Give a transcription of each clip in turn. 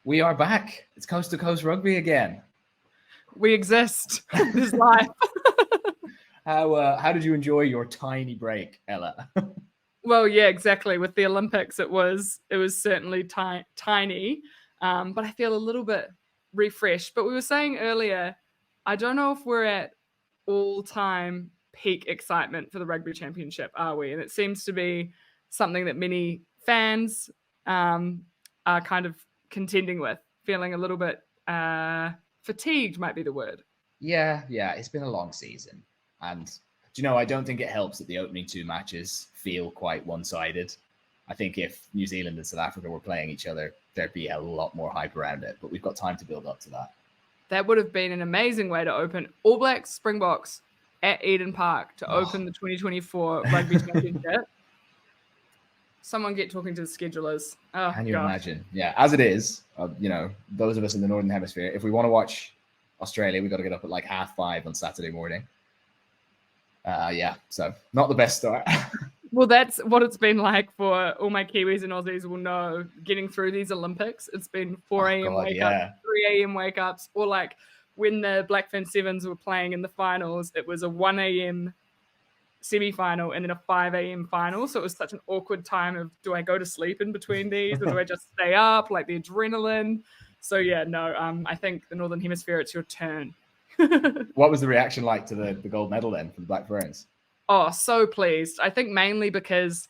We are back. It's Coast to Coast Rugby again. We exist. This life. How did you enjoy your tiny break, Ella? Well, yeah, exactly. With the Olympics, it was certainly tiny, but I feel a little bit refreshed. But we were saying earlier, I don't know if we're at all-time peak excitement for the Rugby Championship, are we? And it seems to be something that many fans are kind of contending with, feeling a little bit fatigued might be the word. Yeah, it's been a long season. And, do you know, I don't think it helps that the opening two matches feel quite one-sided. I think if New Zealand and South Africa were playing each other, there'd be a lot more hype around it. But we've got time to build up to that. That would have been an amazing way to open All Blacks Springboks at Eden Park to open the 2024 Rugby Championship. Someone get talking to the schedulers. Oh, Can you gosh. imagine? Yeah, as it is, those of us in the Northern Hemisphere, if we want to watch Australia, we've got to get up at like 5:30 on Saturday morning. So not the best start. Well, that's what it's been like for all my Kiwis and Aussies will know getting through these Olympics. It's been 4 a.m. wake-ups, 3 a.m. wake-ups, or like when the Blackfin Sevens were playing in the finals, it was a 1 a.m. semi-final and then a 5 a.m. final. So it was such an awkward time of, do I go to sleep in between these or do I just stay up, like the adrenaline? So yeah, no, I think the Northern Hemisphere, it's your turn. What was the reaction like to the gold medal then for the Black Ferns? Oh, so pleased. I think mainly because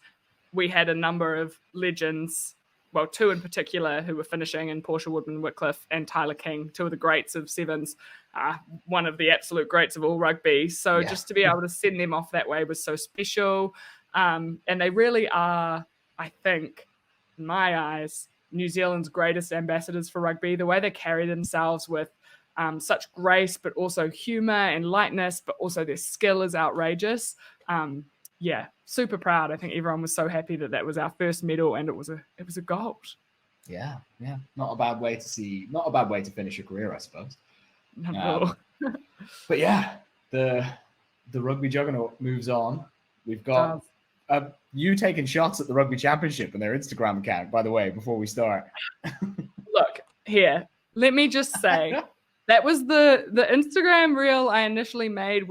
we had a number of legends, well, two in particular who were finishing, and Portia Woodman-Whitcliffe and Tyler King, two of the greats of sevens, one of the absolute greats of all rugby. So just to be able to send them off that way was so special. And they really are, I think, in my eyes, New Zealand's greatest ambassadors for rugby. The way they carry themselves with such grace, but also humor and lightness, but also their skill is outrageous. Super proud. I think everyone was so happy that was our first medal, and it was a gold. Yeah. Not a bad way to finish your career, I suppose. But yeah, the rugby juggernaut moves on. We've got you taking shots at the Rugby Championship and their Instagram account, by the way, before we start. Look, here, let me just say, that was the Instagram reel I initially made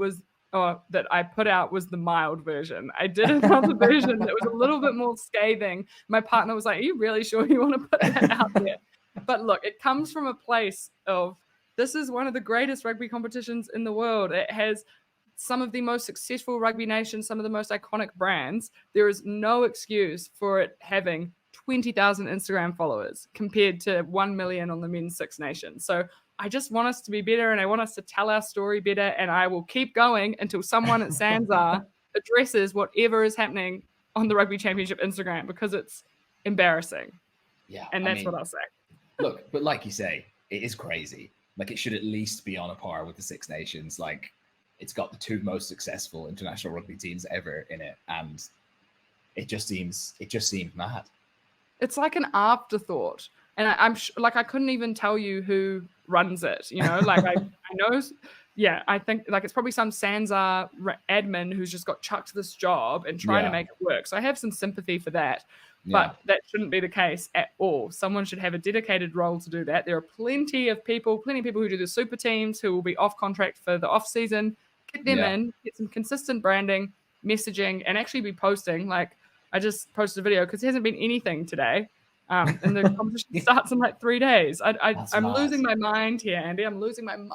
that I put out was the mild version. I did another version that was a little bit more scathing. My partner was like, are you really sure you want to put that out there? But look, it comes from a place of, this is one of the greatest rugby competitions in the world. It has some of the most successful rugby nations, some of the most iconic brands. There is no excuse for it having 20,000 Instagram followers compared to 1 million on the men's Six Nations. So I just want us to be better, and I want us to tell our story better, and I will keep going until someone at SANZAAR addresses whatever is happening on the Rugby Championship Instagram, because it's embarrassing. Yeah. And that's what I'll say. Look, but like you say, it is crazy. Like, it should at least be on a par with the Six Nations. Like, it's got the two most successful international rugby teams ever in it, and it just seems mad. It's like an afterthought. And I'm I couldn't even tell you who runs it, like I know, I think like it's probably some SANZAAR admin who's just got chucked this job and trying to make it work. So I have some sympathy for that, but that shouldn't be the case at all. Someone should have a dedicated role to do that. There are plenty of people who do the super teams who will be off contract for the off season. Get them in, get some consistent branding, messaging, and actually be posting. Like, I just posted a video because there hasn't been anything today. And the competition starts in like 3 days. I'm losing my mind here, Andy. I'm losing my mind.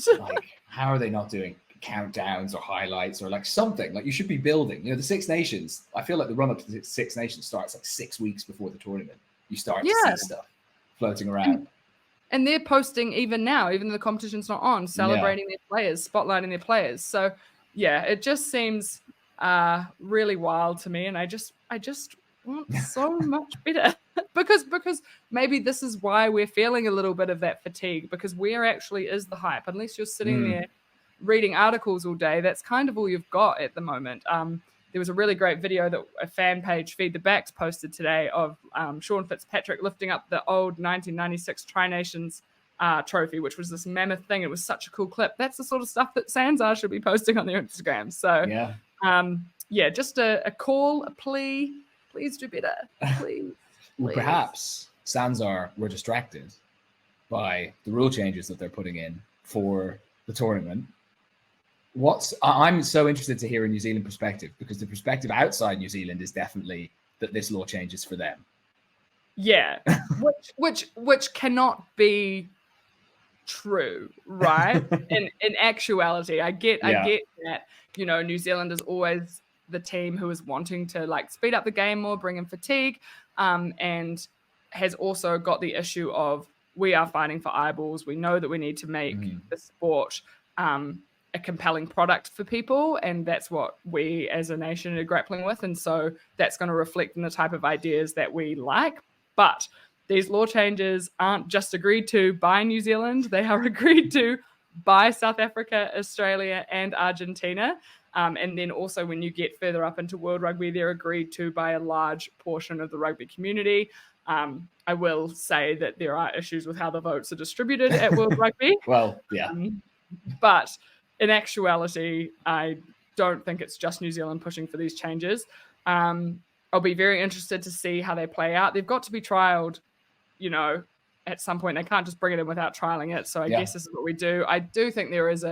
Like, how are they not doing countdowns or highlights or like something? Like, you should be building. The Six Nations, I feel like the run-up to the Six Nations starts like 6 weeks before the tournament. You start to see stuff floating around. And they're posting even now, even though the competition's not on, celebrating their players, spotlighting their players. So, it just seems really wild to me. And I just want so much better. because maybe this is why we're feeling a little bit of that fatigue, because where actually is the hype? Unless you're sitting there reading articles all day, that's kind of all you've got at the moment. There was a really great video that a fan page, Feed the Backs, posted today of Sean Fitzpatrick lifting up the old 1996 Tri-Nations trophy, which was this mammoth thing. It was such a cool clip. That's the sort of stuff that SANZAAR should be posting on their Instagram. So, just a call, a plea. Please do better. Please. Well, perhaps Sansar were distracted by the rule changes that they're putting in for the tournament. I'm so interested to hear a New Zealand perspective, because the perspective outside New Zealand is definitely that this law change is for them. Yeah, which cannot be true, right? in actuality, I get that, you know, New Zealand is always the team who is wanting to like speed up the game more, bring in fatigue, and has also got the issue of, we are fighting for eyeballs. We know that we need to make the sport a compelling product for people, and that's what we as a nation are grappling with, and so that's going to reflect in the type of ideas that we like. But these law changes aren't just agreed to by New Zealand. They are agreed to by South Africa, Australia, and Argentina. And then also when you get further up into World Rugby, they're agreed to by a large portion of the rugby community. I will say that there are issues with how the votes are distributed at World Rugby. Well, yeah. But in actuality, I don't think it's just New Zealand pushing for these changes. I'll be very interested to see how they play out. They've got to be trialed, you know, at some point. They can't just bring it in without trialing it. So I guess this is what we do. I do think there is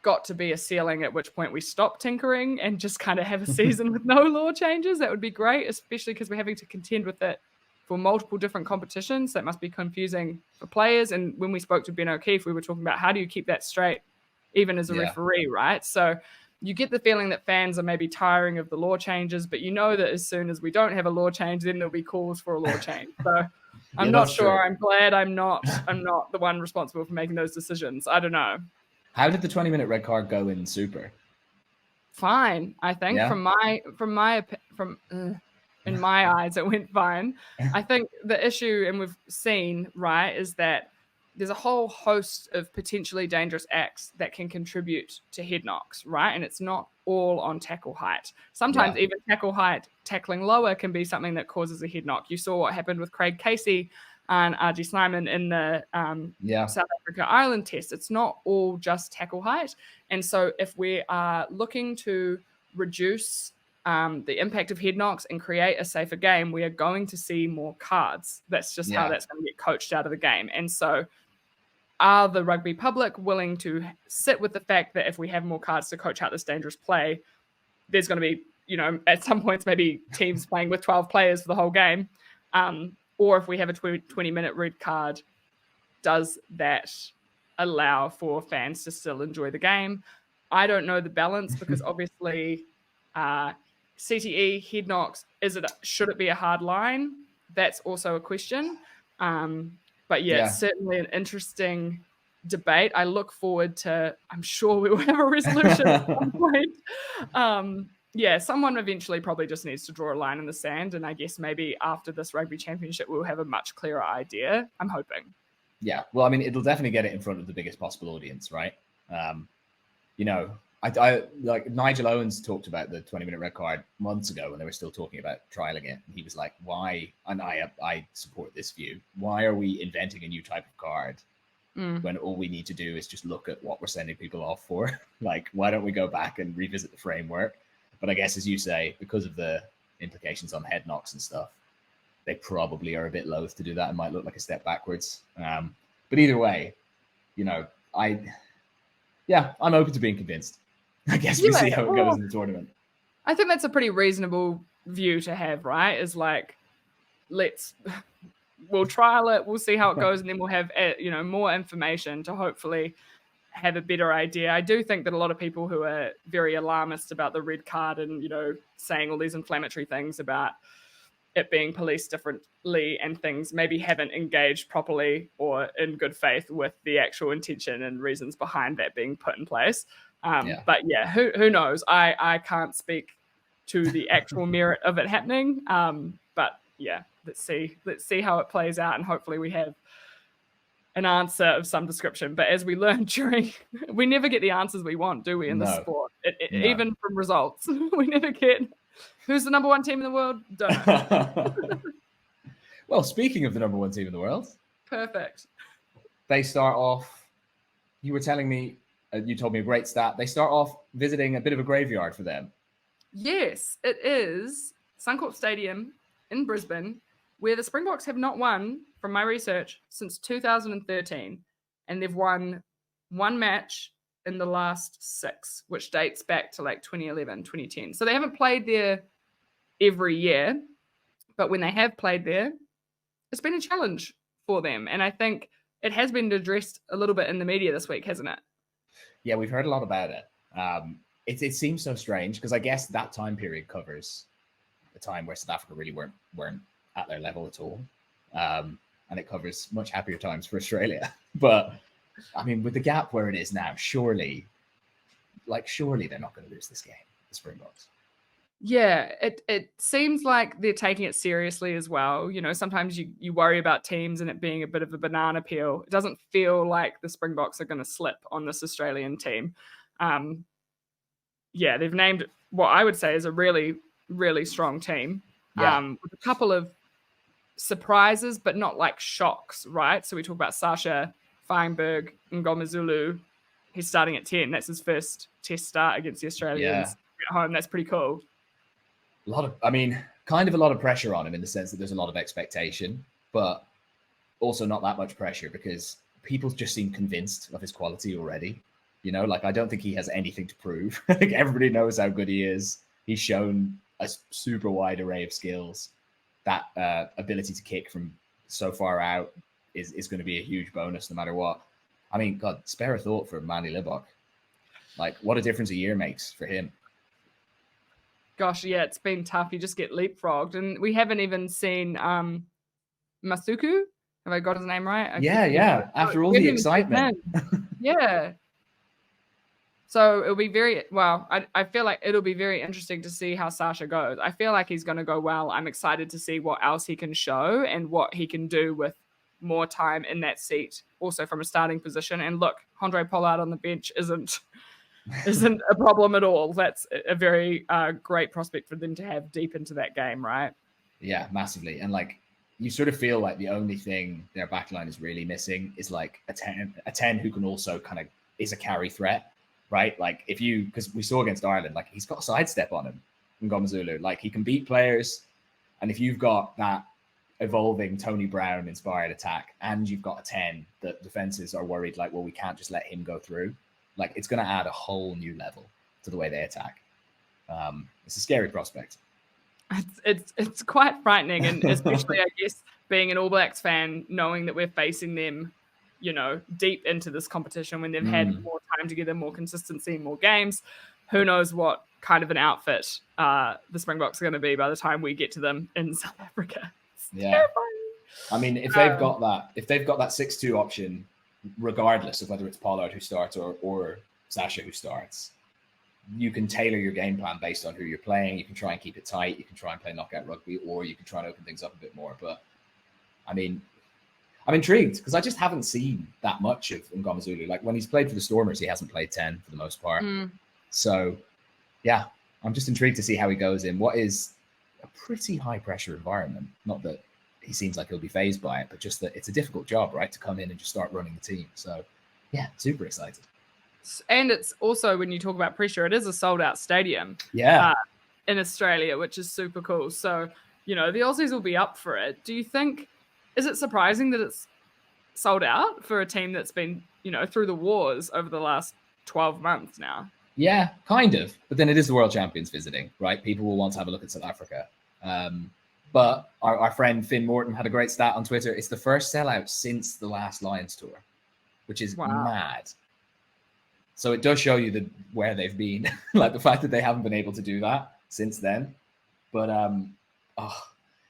got to be a ceiling at which point we stop tinkering and just kind of have a season with no law changes. That would be great, especially because we're having to contend with it for multiple different competitions. That must be confusing for players. And when we spoke to Ben O'Keefe, we were talking about how do you keep that straight, even as a referee, right? So you get the feeling that fans are maybe tiring of the law changes, but you know that as soon as we don't have a law change, then there'll be calls for a law change. So I'm not sure. True. I'm glad I'm not the one responsible for making those decisions. I don't know. How did the 20-minute red card go in Super? Fine, I think. In my eyes, it went fine. I think the issue, and we've seen, right, is that there's a whole host of potentially dangerous acts that can contribute to head knocks, right? And it's not all on tackle height. Sometimes even tackle height, tackling lower can be something that causes a head knock. You saw what happened with Craig Casey and RG Snyman in the South Africa-Ireland test. It's not all just tackle height. And so if we are looking to reduce the impact of head knocks and create a safer game, we are going to see more cards. That's just how that's going to get coached out of the game. And so are the rugby public willing to sit with the fact that if we have more cards to coach out this dangerous play, there's going to be, you know, at some points maybe teams playing with 12 players for the whole game? Or if we have a 20-minute red card, does that allow for fans to still enjoy the game? I don't know the balance, because obviously CTE, head knocks, should it be a hard line? That's also a question. But it's certainly an interesting debate. I look forward to, I'm sure we will have a resolution at some point. Someone eventually probably just needs to draw a line in the sand. And I guess maybe after this rugby championship, we'll have a much clearer idea. I'm hoping. Yeah. Well, I mean, it'll definitely get it in front of the biggest possible audience, right? You know, I like Nigel Owens talked about the 20-minute red card months ago when they were still talking about trialing it. And he was like, why? And I support this view. Why are we inventing a new type of card when all we need to do is just look at what we're sending people off for? Like, why don't we go back and revisit the framework? But I guess, as you say, because of the implications on head knocks and stuff, they probably are a bit loath to do that and might look like a step backwards. But either way, you know, I'm open to being convinced. I guess we see how it goes in the tournament. I think that's a pretty reasonable view to have, right? Is like, we'll trial it, we'll see how it goes, and then we'll have, more information to hopefully have a better idea. I do think that a lot of people who are very alarmist about the red card and, you know, saying all these inflammatory things about it being policed differently and things, maybe haven't engaged properly or in good faith with the actual intention and reasons behind that being put in place. But who knows? I can't speak to the actual merit of it happening. But let's see how it plays out, and hopefully we have an answer of some description. But as we learned we never get the answers we want, do we, in the sport? Even from results, we never get who's the number one team in the world. Don't know. Well, speaking of the number one team in the world, perfect. They start off. You were telling me. You told me a great stat. They start off visiting a bit of a graveyard for them. Yes, it is Suncorp Stadium in Brisbane. where the Springboks have not won, from my research, since 2013. And they've won one match in the last 6, which dates back to like 2011, 2010. So they haven't played there every year, but when they have played there, it's been a challenge for them. And I think it has been addressed a little bit in the media this week, hasn't it? Yeah, we've heard a lot about it. It seems so strange because I guess that time period covers the time where South Africa really weren't at their level at all. And it covers much happier times for Australia. But I mean, with the gap where it is now, surely they're not going to lose this game, the Springboks. Yeah, it seems like they're taking it seriously as well. You know, sometimes you worry about teams and it being a bit of a banana peel. It doesn't feel like the Springboks are going to slip on this Australian team. Yeah, they've named what I would say is a really, really strong team. Yeah. With a couple of surprises, but not like shocks, right? So we talk about Sasha Feinberg and Ngomazulu. He's starting at 10. That's his first test start against the Australians at home. That's pretty cool. Kind of a lot of pressure on him in the sense that there's a lot of expectation, but also not that much pressure because people just seem convinced of his quality already. You know, like I don't think he has anything to prove. I think everybody knows how good he is. He's shown a super wide array of skills. That ability to kick from so far out is going to be a huge bonus no matter what. I mean, God, spare a thought for Manny Libbok. Like, what a difference a year makes for him. Gosh, yeah, it's been tough. You just get leapfrogged. And we haven't even seen Masuku. Have I got his name right? Yeah. After all the excitement. Yeah. So it'll be I feel like it'll be very interesting to see how Sasha goes. I feel like he's going to go well. I'm excited to see what else he can show and what he can do with more time in that seat, also from a starting position. And look, Andre Pollard on the bench isn't a problem at all. That's a very great prospect for them to have deep into that game, right? Yeah, massively. And like, you sort of feel like the only thing their backline is really missing is like a 10 who can also kind of is a carry threat, right? Like because we saw against Ireland, like he's got a sidestep on him in Ngomazulu. Like he can beat players. And if you've got that evolving Tony Brown inspired attack and you've got a 10 that defenses are worried like, well, we can't just let him go through. Like it's going to add a whole new level to the way they attack. It's a scary prospect. It's quite frightening, and especially I guess being an All Blacks fan, knowing that we're facing them, you know, deep into this competition when they've had more time together, more consistency, more games. Who knows what kind of an outfit the Springboks are going to be by the time we get to them in South Africa. It's terrifying. I mean, if they've got that 6-2 option, regardless of whether it's Pollard who starts or Sasha who starts, you can tailor your game plan based on who you're playing. You can try and keep it tight. You can try and play knockout rugby, or you can try and open things up a bit more. But I mean, I'm intrigued because I just haven't seen that much of Ngomazulu. Like when he's played for the Stormers, he hasn't played 10 for the most part. So yeah, I'm just intrigued to see how he goes in what is a pretty high pressure environment. Not that he seems like he'll be fazed by it, but just that it's a difficult job, right? To come in and just start running the team. So yeah, super excited. And it's also, when you talk about pressure, it is a sold out stadium in Australia, which is super cool. So, you know, the Aussies will be up for it. Do you think, is it surprising that it's sold out for a team that's been, you know, through the wars over the last 12 months now? Yeah, kind of. But then it is the world champions visiting, right? People will want to have a look at South Africa. But our friend Finn Morton had a great stat on Twitter. It's the first sellout since the last Lions tour, which is mad. So it does show you where they've been, like the fact that they haven't been able to do that since then. But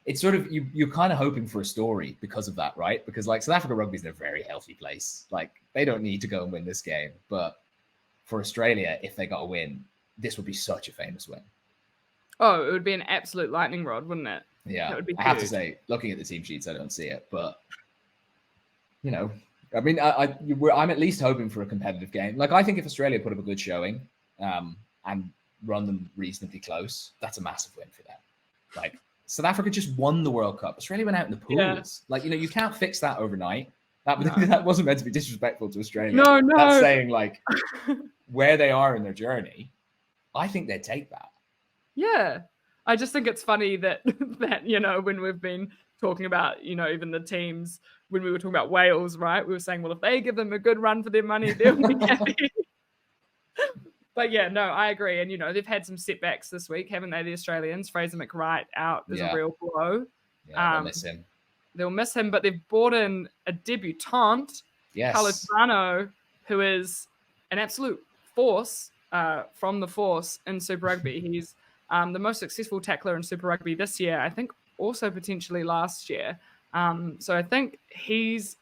it's sort of, you're kind of hoping for a story because of that, right? Because like South Africa rugby is in a very healthy place. Like they don't need to go and win this game. But for Australia, if they got a win, this would be such a famous win. Oh, it would be an absolute lightning rod, wouldn't it? Yeah, it would be I have to say, looking at the team sheets, I don't see it. But, you know, I mean, I'm at least hoping for a competitive game. Like, I think if Australia put up a good showing and run them reasonably close, that's a massive win for them. Like, South Africa just won the World Cup. Australia went out in the pools. Yeah. Like, you know, you can't fix that overnight. That wasn't meant to be disrespectful to Australia. No. That's saying, like, where they are in their journey, I think they'd take that. Yeah. I just think it's funny that you know, when we've been talking about, even the teams when we were talking about Wales, right? We were saying, well, if they give them a good run for their money, they'll be happy. But yeah, no, I agree. And, they've had some setbacks this week, haven't they, the Australians? Fraser McWright out is a real blow. Yeah, they'll miss him. They'll miss him, but they've brought in a debutante, yes, Califano, who is an absolute force from the force in Super Rugby. He's the most successful tackler in Super Rugby this year, I think also potentially last year. So I think he's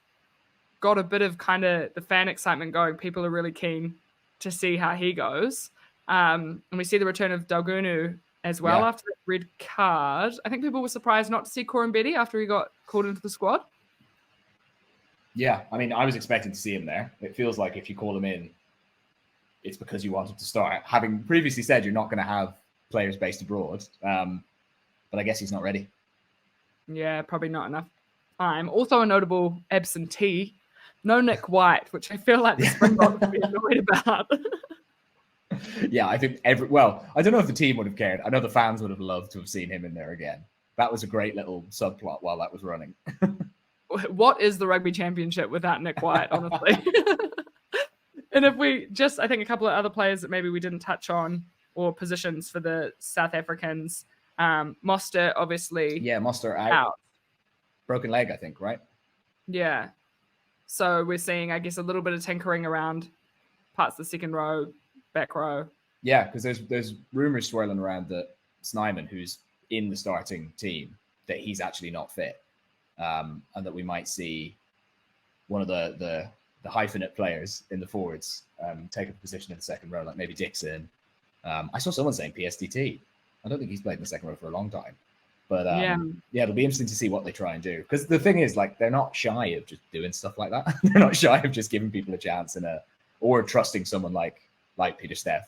got a bit of kind of the fan excitement going. People are really keen to see how he goes. And we see the return of Dalgunu as well after that red card. I think people were surprised not to see Corin Betty after he got called into the squad. Yeah, I mean, I was expecting to see him there. It feels like if you call him in, it's because you want him to start. Having previously said you're not going to have players based abroad, but I guess he's not ready. Yeah, probably not enough time. Also a notable absentee, no Nick White, which I feel like the Springboks would be annoyed about. Yeah, I think I don't know if the team would have cared. I know the fans would have loved to have seen him in there again. That was a great little subplot while that was running. What is the Rugby Championship without Nick White, honestly? And if we just, I think a couple of other players that maybe we didn't touch on, or positions for the South Africans, Moster, obviously. Yeah, Moster out. Broken leg, I think, right? Yeah. So we're seeing, I guess, a little bit of tinkering around parts of the second row, back row. Yeah, because there's rumors swirling around that Snyman, who's in the starting team, that he's actually not fit, and that we might see one of the hyphenate players in the forwards take a position in the second row, like maybe Dixon. I saw someone saying PSDT. I don't think he's played in the second row for a long time. But yeah, it'll be interesting to see what they try and do. Because the thing is, like, they're not shy of just doing stuff like that. They're not shy of just giving people a chance or trusting someone like Peter Steff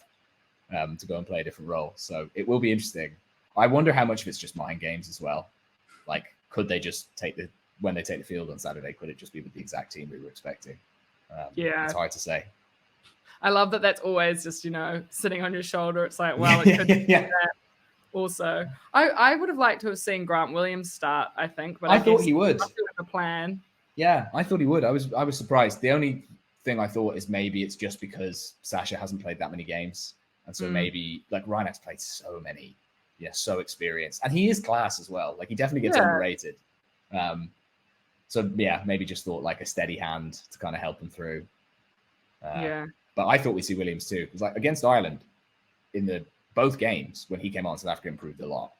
to go and play a different role. So it will be interesting. I wonder how much of it's just mind games as well. Like, could they just when they take the field on Saturday, could it just be with the exact team we were expecting? It's hard to say. I love that that's always just, sitting on your shoulder. It's like, well, it could be that. Also, I would have liked to have seen Grant Williams start, I think. But I thought he would. The plan. Yeah, I thought he would. I was surprised. The only thing I thought is maybe it's just because Sasha hasn't played that many games. And so maybe, like, Reinach's played so many. Yeah, so experienced. And he is class as well. Like, he definitely gets underrated. So, yeah, maybe just thought, like, a steady hand to kind of help him through. But I thought we'd see Williams too. Because, like, against Ireland, in both games, when he came on, South Africa improved a lot.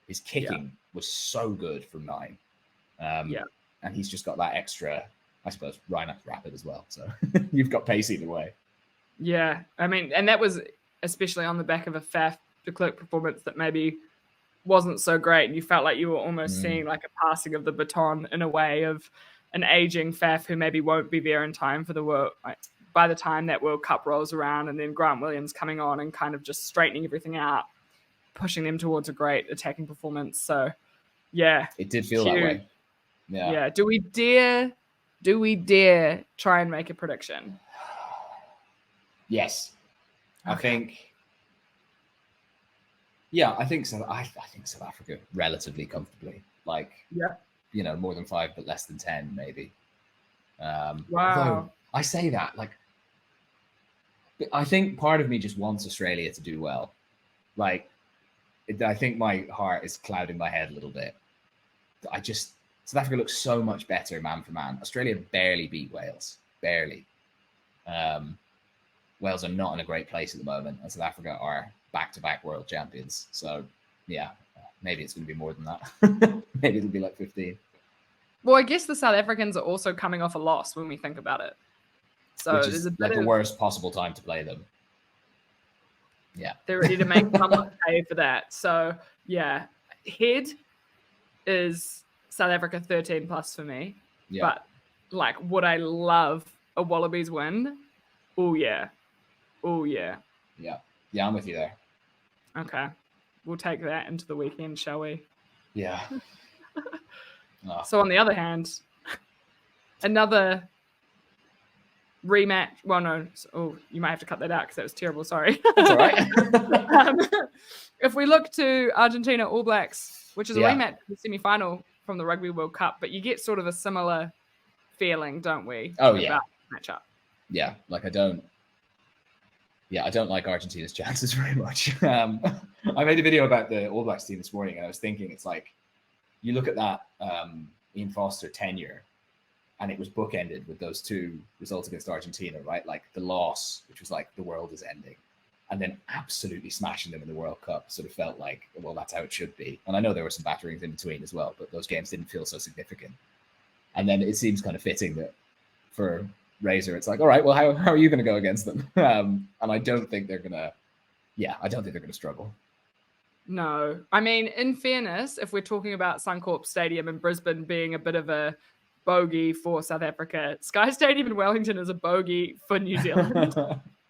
His kicking was so good from 9. And he's just got that extra, I suppose, Reinach's rapid as well. So you've got pace either way. Yeah. I mean, and that was especially on the back of a Faf de Klerk performance that maybe wasn't so great. And you felt like you were almost seeing like a passing of the baton in a way of an aging Faf who maybe won't be there in time for the World, like, by the time that World Cup rolls around, and then Grant Williams coming on and kind of just straightening everything out, pushing them towards a great attacking performance. So, yeah. It did feel that way. Yeah. Yeah. Do we dare try and make a prediction? Yes. Okay. I think so. I think South Africa relatively comfortably. Like, more than 5, but less than 10, maybe. Wow. Although I say that, like, I think part of me just wants Australia to do well. Like, I think my heart is clouding my head a little bit. South Africa looks so much better man for man. Australia barely beat Wales. Barely. Wales are not in a great place at the moment, and South Africa are back-to-back world champions. So, yeah, maybe it's going to be more than that. Maybe it'll be like 15. Well, I guess the South Africans are also coming off a loss when we think about it. So which is like the worst possible time to play them. Yeah. They're ready to make someone pay for that. So, yeah, head is South Africa 13 plus for me. Yeah. But, like, would I love a Wallabies win? Oh, yeah. Oh, yeah. Yeah. Yeah, I'm with you there. Okay. We'll take that into the weekend, shall we? Yeah. So, on the other hand, another rematch. Well, no. Oh, you might have to cut that out because that was terrible. Sorry. That's all right. If we look to Argentina All Blacks, which is a rematch of the semi-final from the Rugby World Cup, but you get sort of a similar feeling, don't we? Oh, yeah. About the matchup. Yeah, like I don't like Argentina's chances very much. I made a video about the All Blacks team this morning, and I was thinking, it's like, you look at that Ian Foster tenure, and it was bookended with those two results against Argentina, right? Like the loss, which was like the world is ending, and then absolutely smashing them in the World Cup sort of felt like, well, that's how it should be. And I know there were some batterings in between as well, but those games didn't feel so significant. And then it seems kind of fitting that for Razor, it's like, all right, well, how are you going to go against them? And I don't think they're going to struggle. No. I mean, in fairness, if we're talking about Suncorp Stadium in Brisbane being a bit of a bogey for South Africa, Sky Stadium in Wellington is a bogey for New Zealand.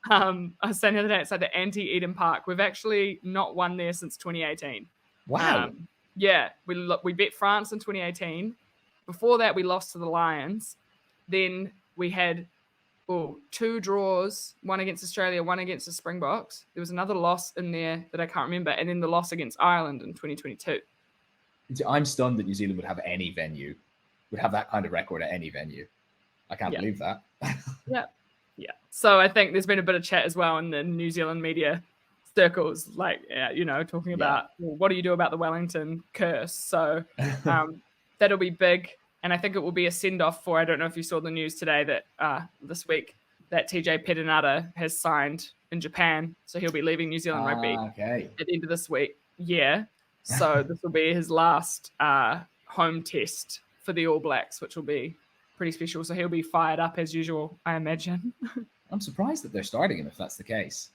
I was saying the other day, it's like the anti-Eden Park. We've actually not won there since 2018. Wow. Yeah, we beat France in 2018. Before that, we lost to the Lions. Then we had 2 draws, one against Australia, one against the Springboks. There was another loss in there that I can't remember, and then the loss against Ireland in 2022. I'm stunned that New Zealand would have that kind of record at any venue. I can't believe that. Yeah. So I think there's been a bit of chat as well in the New Zealand media circles, like, talking about, well, what do you do about the Wellington curse? So that'll be big. And I think it will be a send-off for, I don't know if you saw the news today that this week, that TJ Perenara has signed in Japan. So he'll be leaving New Zealand Rugby at the end of this week. Yeah. So this will be his last home test for the All Blacks, which will be pretty special. So he'll be fired up as usual, I imagine. I'm surprised that they're starting him if that's the case.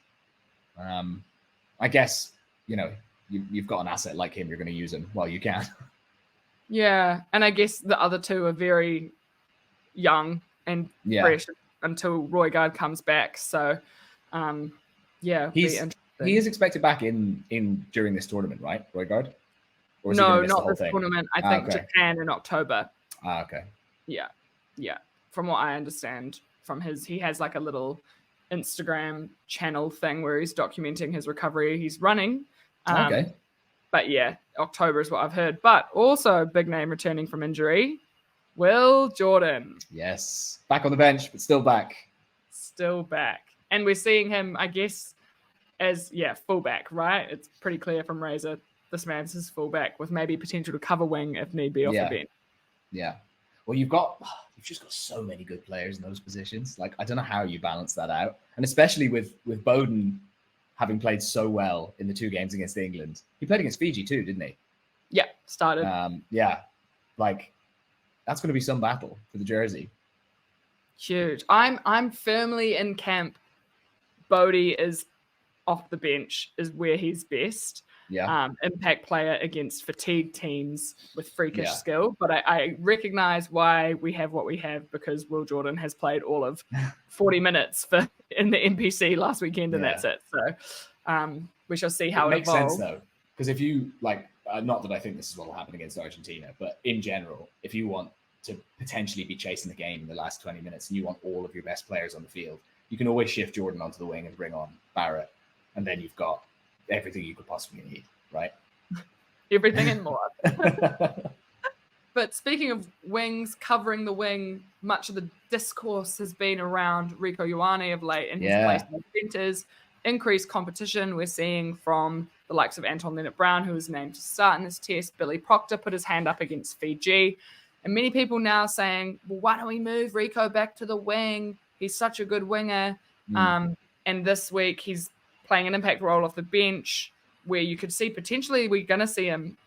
I guess, you've got an asset like him, you're going to use him while you can. Yeah, and I guess the other two are very young and fresh until Roygaard comes back. So, he is expected back in during this tournament, right, Roygaard? Or no, not this tournament. I think Japan in October. Okay. Yeah. From what I understand from he has like a little Instagram channel thing where he's documenting his recovery. He's running. Okay. But yeah, October is what I've heard. But also a big name returning from injury, Will Jordan. Yes. Back on the bench, but still back. Still back. And we're seeing him, I guess, as, fullback, right? It's pretty clear from Razor, this man's his fullback with maybe potential to cover wing if need be off the bench. Yeah. Well, you've just got so many good players in those positions. Like, I don't know how you balance that out. And especially with Bowden having played so well in the 2 games against England. He played against Fiji too, didn't he? Yeah, started. Like that's going to be some battle for the jersey. Huge. I'm firmly in camp. Bodie is off the bench is where he's best. Yeah. Impact player against fatigued teams with freakish skill. But I recognize why we have what we have because Will Jordan has played all of 40 minutes in the NPC last weekend, and that's it. So we shall see how it makes evolves. sense though, because if you not that I think this is what will happen against Argentina, but in general, if you want to potentially be chasing the game in the last 20 minutes and you want all of your best players on the field, you can always shift Jordan onto the wing and bring on Barrett, and then you've got everything you could possibly need, right? Everything and more. But speaking of wings, covering the wing, much of the discourse has been around Rieko Ioane of late and his place in the centres. Increased competition we're seeing from the likes of Anton Leonard-Brown, who was named to start in this test. Billy Proctor put his hand up against Fiji. And many people now saying, well, why don't we move Rieko back to the wing? He's such a good winger. And this week he's playing an impact role off the bench where you could see potentially we're going to see him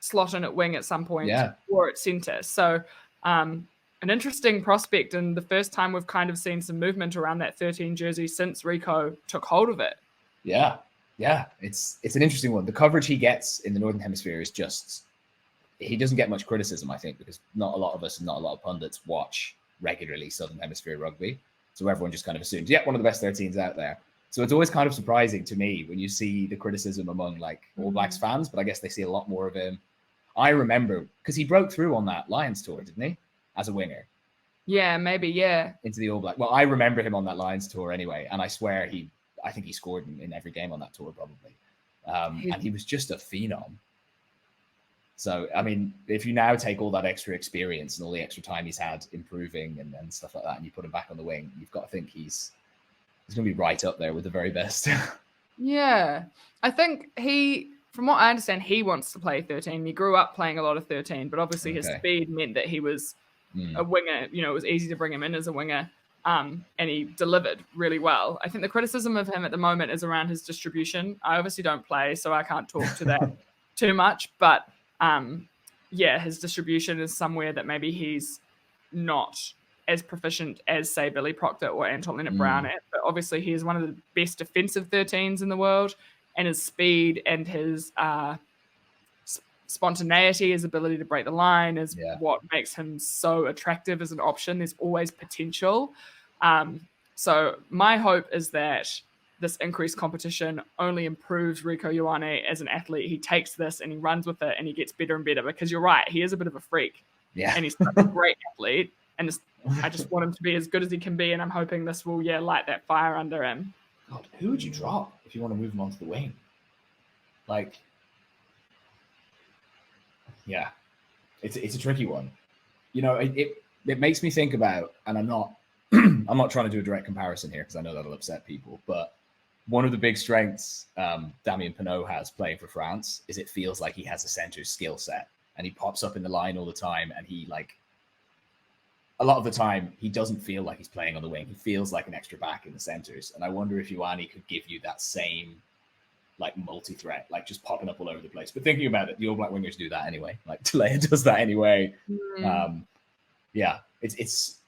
slot in at wing at some point or at centre. So an interesting prospect, and the first time we've kind of seen some movement around that 13 jersey since Rieko took hold of it. Yeah. It's an interesting one. The coverage he gets in the Northern Hemisphere is just, he doesn't get much criticism, I think, because not a lot of us and not a lot of pundits watch regularly Southern Hemisphere rugby. So everyone just kind of assumes, one of the best 13s out there. So it's always kind of surprising to me when you see the criticism among All Blacks fans, but I guess they see a lot more of him. I remember, because he broke through on that Lions tour, didn't he? As a winger. Yeah, maybe, into the All Black. Well, I remember him on that Lions tour anyway, and I swear I think he scored in every game on that tour probably. And he was just a phenom. So, I mean, if you now take all that extra experience and all the extra time he's had improving and stuff like that, and you put him back on the wing, you've got to think he's going to be right up there with the very best. Yeah. I think from what I understand, he wants to play 13. He grew up playing a lot of 13, but obviously his speed meant that he was a winger. You know, it was easy to bring him in as a winger. And he delivered really well. I think the criticism of him at the moment is around his distribution. I obviously don't play, so I can't talk to that too much, but his distribution is somewhere that maybe he's not as proficient as, say, Billy Proctor or Anton Leonard-Brown at. But obviously he is one of the best defensive 13s in the world, and his speed and his spontaneity, his ability to break the line is what makes him so attractive as an option. There's always potential. So my hope is that this increased competition only improves Rieko Ioane as an athlete. He takes this and he runs with it and he gets better and better, because you're right, he is a bit of a freak. Yeah. And he's a great athlete. And I just want him to be as good as he can be. And I'm hoping this will, light that fire under him. God, who would you drop if you want to move him onto the wing? Like, yeah, it's a tricky one. You know, it makes me think about, and I'm not I'm not trying to do a direct comparison here because I know that'll upset people, but one of the big strengths Damien Penaud has playing for France is it feels like he has a center skill set, and he pops up in the line all the time, and he, like, a lot of the time he doesn't feel like he's playing on the wing. He feels like an extra back in the centers, and I wonder if Ioane could give you that same, like, multi-threat, like just popping up all over the place. But thinking about it, the All Black wingers do that anyway. Like, Talea does that anyway. It's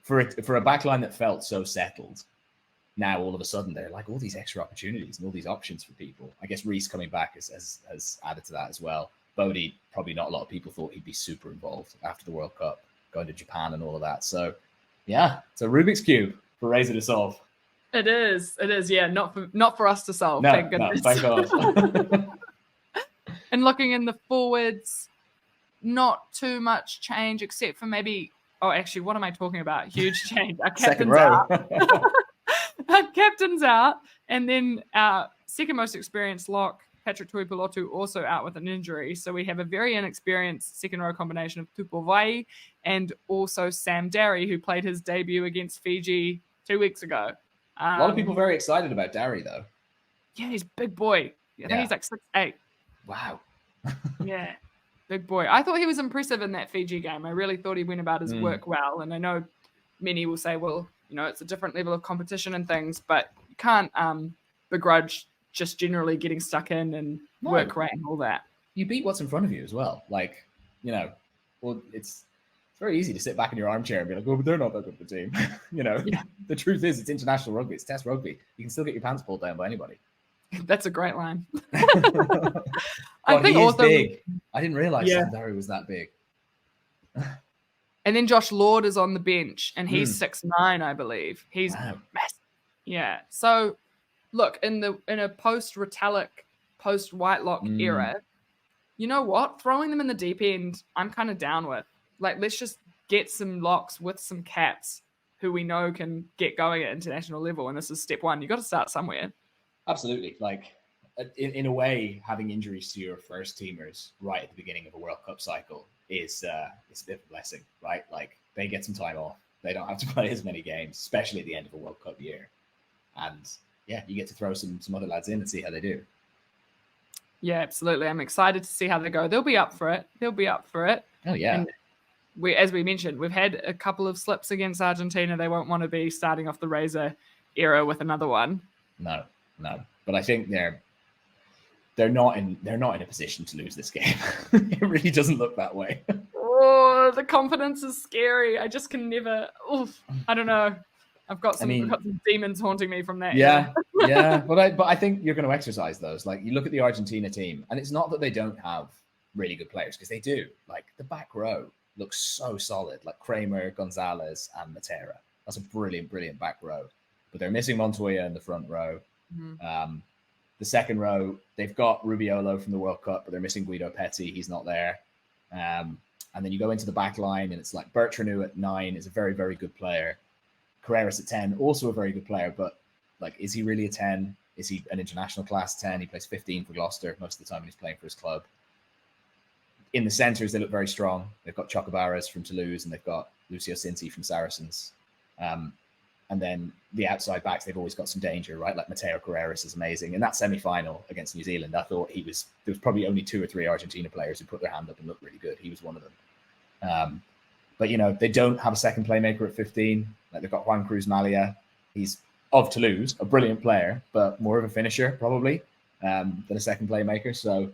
for a backline that felt so settled. Now all of a sudden they're like all these extra opportunities and all these options for people. I guess Reece coming back has added to that as well. Bodie, probably not a lot of people thought he'd be super involved after the World Cup, going to Japan and all of that. So yeah, it's a Rubik's Cube for Razor to solve. It is. Yeah, not for us to solve. No, thank goodness. No, thank God. And looking in the forwards, not too much change except for maybe. Oh, actually, what am I talking about? Huge change. Our captain's out. Our captain's out, and then our second most experienced lock, Patrick Tuipulotu, also out with an injury. So we have a very inexperienced second row combination of Tupovai and also Sam Darry, who played his debut against Fiji 2 weeks ago. A lot of people very excited about Darry, though. Yeah, he's a big boy. I think he's like 6'8". Wow. Yeah, big boy. I thought he was impressive in that Fiji game. I really thought he went about his work well. And I know many will say, well, you know, it's a different level of competition and things, but you can't begrudge just generally getting stuck in and work rate and all that. You beat what's in front of you as well. Like, you know, well, it's very easy to sit back in your armchair and be like, oh, but they're not that good of a team. You know, The truth is it's international rugby. It's test rugby. You can still get your pants pulled down by anybody. That's a great line. I think also big. I didn't realize Sam Darry was that big. And then Josh Lord is on the bench, and he's 6'9", I believe. He's massive. Yeah. So, look, in a post-Retallick, post-Whitelock era, you know what? Throwing them in the deep end, I'm kind of down with. Like, let's just get some locks with some caps who we know can get going at international level, and this is step one. You got to start somewhere. Absolutely. Like, in a way, having injuries to your first teamers right at the beginning of a World Cup cycle is it's a bit of a blessing, right? Like, they get some time off. They don't have to play as many games, especially at the end of a World Cup year. And yeah, you get to throw some other lads in and see how they do. Yeah, absolutely. I'm excited to see how they go. They'll be up for it. Oh, yeah. And as we mentioned, we've had a couple of slips against Argentina. They won't want to be starting off the Razor era with another one. No. But I think they're not in a position to lose this game. It really doesn't look that way. Oh, the confidence is scary. I just can never. Oof, I don't know. I've got some demons haunting me from that. Yeah. But I think you're going to exercise those. Like, you look at the Argentina team, and it's not that they don't have really good players, because they do. Like, the back row looks so solid. Like Kramer, Gonzalez, and Matera. That's a brilliant back row. But they're missing Montoya in the front row. The second row, they've got Rubiolo from the World Cup, but they're missing Guido Petty. He's not there. And then you go into the back line, and it's like Bertranu at 9 is a very, very good player. Carreras at 10, also a very good player, but like, is he really a 10? Is he an international class 10? He plays 15 for Gloucester most of the time when he's playing for his club. in the centres, they look very strong. They've got Chocobaras from Toulouse and they've got Lucio Cinti from Saracens. And then the outside backs, they've always got some danger, right? Like Mateo Carreras is amazing. In that semi-final against New Zealand, I thought there was probably only 2 or 3 Argentina players who put their hand up and looked really good. He was one of them. But, you know, they don't have a second playmaker at 15. Like they've got Juan Cruz Malia. He's of Toulouse, a brilliant player, but more of a finisher probably than a second playmaker. So,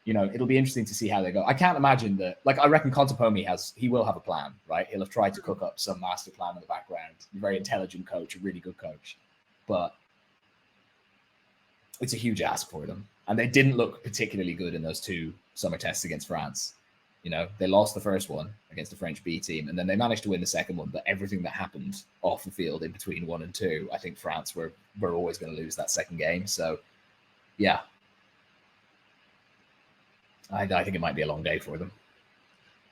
you know, it'll be interesting to see how they go. I can't imagine that. Like, I reckon Contepomi he will have a plan, right? He'll have tried to cook up some master plan in the background. A very intelligent coach, a really good coach. But it's a huge ask for them. And they didn't look particularly good in those 2 summer tests against France. You know, they lost the first one against the French B team, and then they managed to win the second one. But everything that happened off the field in between 1 and 2, I think France were always going to lose that second game. So, yeah. I think it might be a long day for them.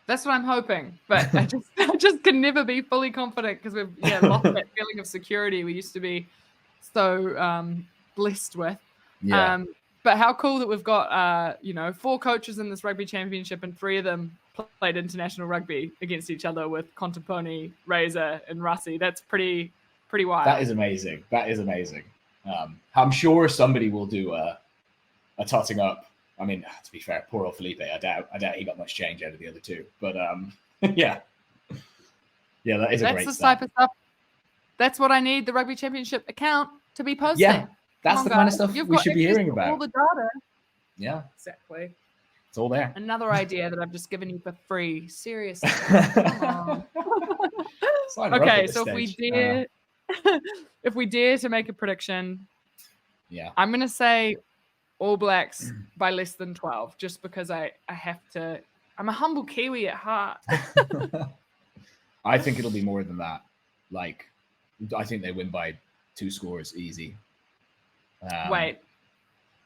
That's what I'm hoping, but I just can never be fully confident because we've lost that feeling of security we used to be so blessed with. Yeah. But how cool that we've got 4 coaches in this rugby championship and 3 of them played international rugby against each other with Contepomi, Razor, and Rassi. That's pretty wild. That is amazing. I'm sure somebody will do a totting up. I mean, to be fair, poor old Felipe. I doubt he got much change out of the other 2. But yeah, that is a great That's the start. type of stuff. That's what I need the Rugby Championship account to be posting. Yeah, that's the kind of stuff we should be hearing about. All the data. Yeah, exactly. It's all there. Another idea that I've just given you for free. Seriously. Okay, so if we dare to make a prediction, I'm going to say All Blacks by less than 12, just because I have to. I'm a humble Kiwi at heart. I think it'll be more than that. Like, I think they win by 2 scores easy. Wait,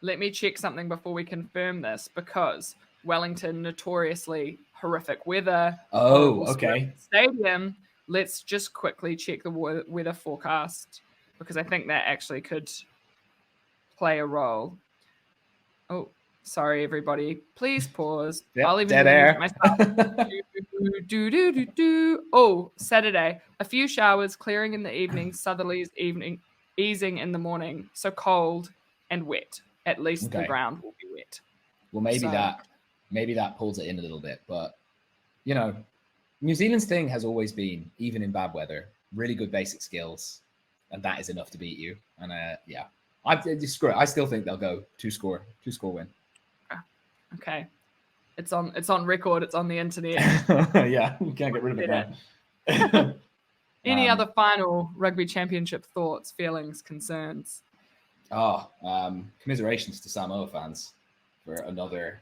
let me check something before we confirm this, because Wellington, notoriously horrific weather. Oh, okay. Stadium. Let's just quickly check the weather forecast, because I think that actually could play a role. Oh, sorry, everybody. Please pause. Yep, I'll even dead air. myself. Oh, Saturday. A few showers, clearing in the evening, southerlies easing in the morning. So cold and wet. At least the ground will be wet. Well, maybe that pulls it in a little bit. But, you know, New Zealand's thing has always been, even in bad weather, really good basic skills. And that is enough to beat you. And screw it. I still think they'll go 2 score win. Okay. It's on record. It's on the internet. Yeah, you can't get rid of it now. Any other final rugby championship thoughts, feelings, concerns? Commiserations to Samoa fans for another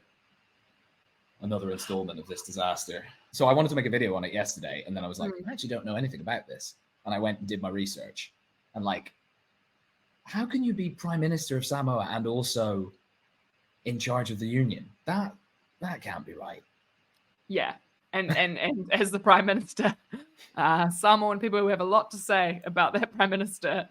installment of this disaster. So I wanted to make a video on it yesterday, and then I was like, I actually don't know anything about this. And I went and did my research. And like, how can you be Prime Minister of Samoa and also in charge of the union? That can't be right. Yeah. And as the Prime Minister, Samoan people who have a lot to say about that Prime Minister.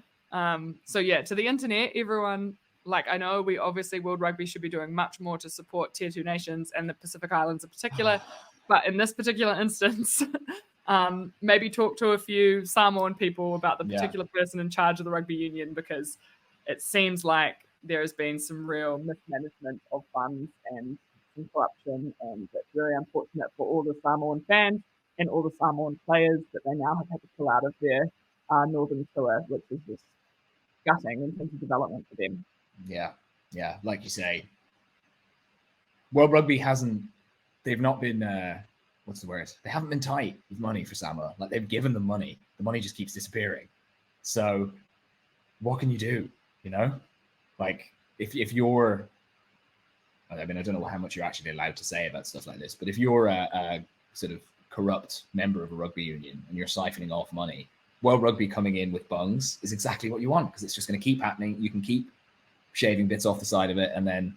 So yeah, to the internet, everyone, like, I know World Rugby should be doing much more to support Tier 2 nations and the Pacific Islands in particular. But in this particular instance, maybe talk to a few Samoan people about the particular person in charge of the rugby union, because it seems like there has been some real mismanagement of funds and some corruption, and it's very unfortunate for all the Samoan fans and all the Samoan players that they now have had to pull out of their northern tour, which is just gutting in terms of development for them. Yeah, like you say, World Rugby they've not been, what's the word? They haven't been tight with money for Samoa. Like, they've given them money. The money just keeps disappearing. So what can you do? You know, like if you're, I mean, I don't know how much you're actually allowed to say about stuff like this, but if you're a sort of corrupt member of a rugby union and you're siphoning off money, World Rugby coming in with bungs is exactly what you want, because it's just going to keep happening. You can keep shaving bits off the side of it, and then,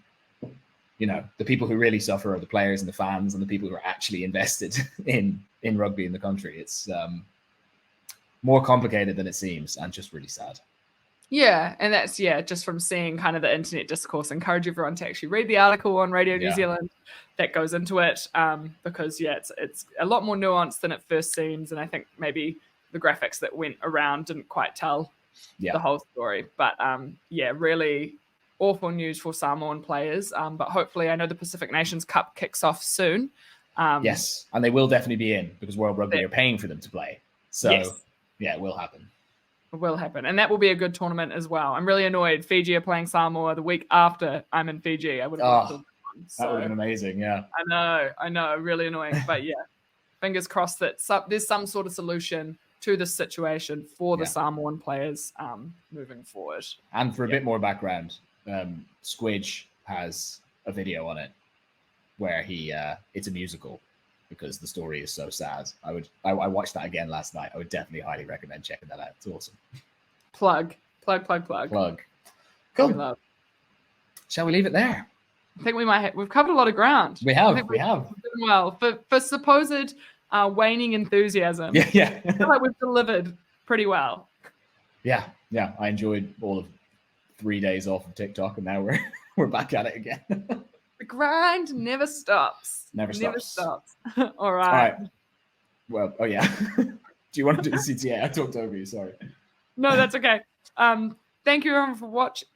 you know, the people who really suffer are the players and the fans and the people who are actually invested in rugby in the country. It's more complicated than it seems, and just really sad. Yeah, and that's just from seeing kind of the internet discourse. Encourage everyone to actually read the article on Radio New Zealand that goes into it, because it's a lot more nuanced than it first seems, and I think maybe the graphics that went around didn't quite tell the whole story. But really awful news for Samoan players. But hopefully, I know the Pacific Nations Cup kicks off soon. Yes, and they will definitely be in because World Rugby are paying for them to play. So it will happen. It will happen. And that will be a good tournament as well. I'm really annoyed. Fiji are playing Samoa the week after I'm in Fiji. I would have loved that would have been amazing, yeah. I know, really annoying. But fingers crossed that there's some sort of solution to this situation for the Samoan players moving forward. And for a bit more background, Squidge has a video on it where it's a musical because the story is so sad. I watched that again last night. I would definitely highly recommend checking that out. It's awesome. Plug. Cool. Shall we leave it there? I think we've covered a lot of ground. We have. We've done well for supposed waning enthusiasm. Yeah. I feel like we've delivered pretty well. Yeah. I enjoyed all of 3 days off of TikTok, and now we're back at it again. The grind never stops. Never stops. All right. Well, do you want to do the CTA? I talked over you. Sorry. No, that's okay. Thank you everyone for watching.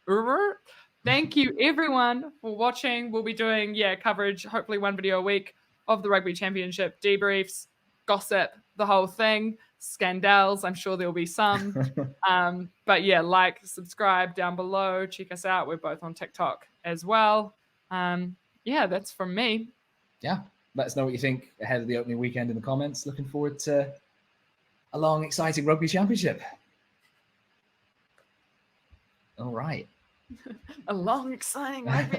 Thank you everyone for watching. We'll be doing coverage, hopefully one video a week of the Rugby Championship, debriefs, gossip, the whole thing, scandals. I'm sure there'll be some. But like, subscribe down below. Check us out. We're both on TikTok as well. That's from me. Yeah. Let us know what you think ahead of the opening weekend in the comments. Looking forward to a long, exciting Rugby Championship. All right. A long, exciting Rugby